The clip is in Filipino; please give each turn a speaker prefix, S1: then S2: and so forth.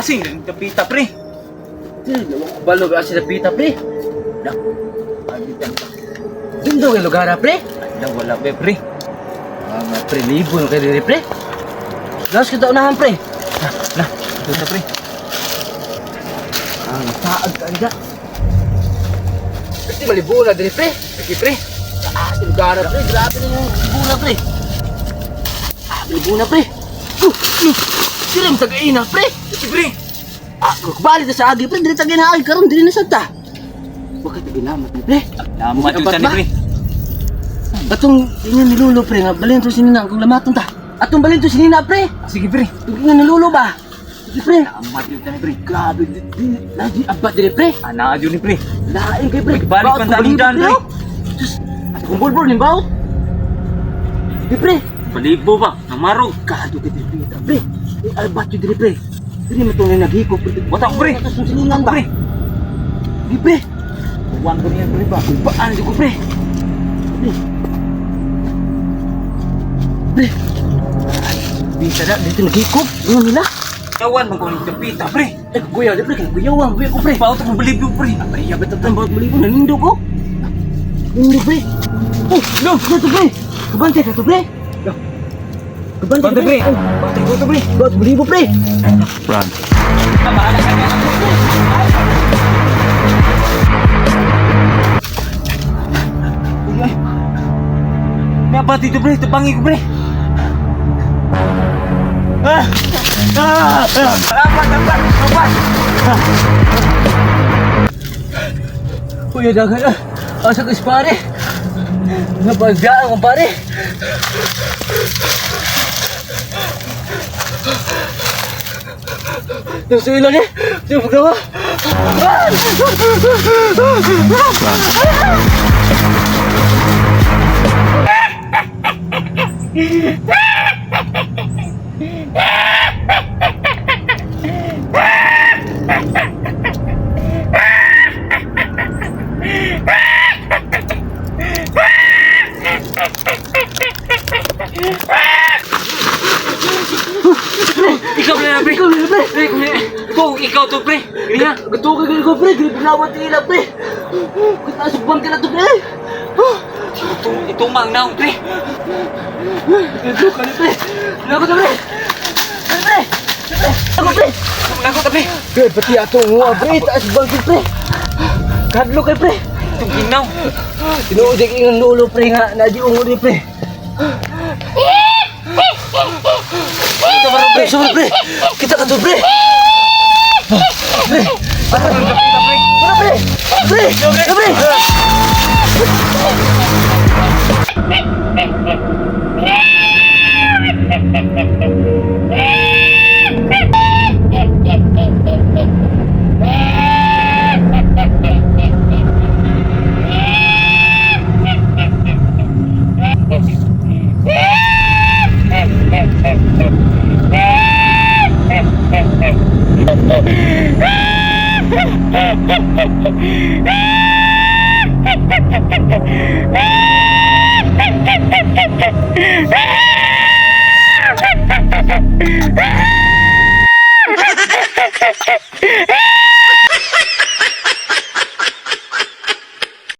S1: Asing, napita pre.
S2: Balo ba sila pita pre? Dindo kay lugar pre?
S1: Wala pre.
S2: Mga pre libo kay diri pre. Laos kita unahan pre.
S1: Ito pre.
S2: Taag ka anda. Pwede malibula diri pre.
S1: Sige pre.
S2: Sa lugar pre, grabe na yung libuna pre. Libuna pre. Sirim tagaina pre.
S1: Sige pre.
S2: Balik na sa agi pre, diri tagaina agi karon diri na sabta. Bakit ginamat ni pre?
S1: Lamat yung tani pre.
S2: Atong inyo nilulo pre nga balin to sinina kung lamaton ta. Atong balin to sinina pre.
S1: Sige pre.
S2: Inyo nilulo ba? Sige pre.
S1: Lamat yung tani pre.
S2: Grabe lagi abat dire pre.
S1: Anadyo ni pre.
S2: Lain kay pre.
S1: Balik man tani dyan pre.
S2: At kung bulbul ni bawo. Sige pre.
S1: Balibo ba? Namaro.
S2: Kado kay dire pre. Abat yung dire pre. Dili mo to naghiko pre.
S1: Watak pre.
S2: Atas siningan ba?
S1: Pre.
S2: Sige pre.
S1: Uwan ko niyan pre ba?
S2: Paan di ko pre. Pre. Bisa na dito naghikop. Ano nila?
S1: Yawan man ko ni kapita pre.
S2: Eh, kuya, di pre, kuyawang, kuya ko, pre.
S1: Paut akong balibo pre.
S2: Ay, yabat at tambawat muli ko, nanindo ko. Nanindo, pre. Oh, no, ito, pre. Kabante ka to, pre. Kabante,
S1: Bante pre.
S2: Oh,
S1: Bante ko to pre.
S2: bawat muli ko, pre.
S1: Run. Bahala ka na. Uy. May abati to pre. Tabangi ko pre. Apat.
S2: Kuya, dagan na. Asa ka, pare. Napagdaan ko, pare. Yung suilo ni, yung magawa.
S1: Ikaw na pre. Ikaw to pre. Gini ha.
S2: Gato ka ganyan ko, pre. Ginawat nila, pre. Kitasubang ka na to, pre.
S1: Itumang naong pre.
S2: Gato ka na, pre. Gato ka, pre. Pre. Ako, pre.
S1: Nako ta pre.
S2: Pre, pati ato nga, pre. Taas bangkit, pre. Kadlo kay, pre.
S1: Itong ginaw.
S2: Tinuudik yung lulo, pre, nga. Nadiungo ni, pre.
S1: Ito ba pre?
S2: Sorry, pre. Kita ka to, pre. Pre.
S1: Ano yung kapita pre?
S2: Pre. Pre. Pre.
S3: Ah!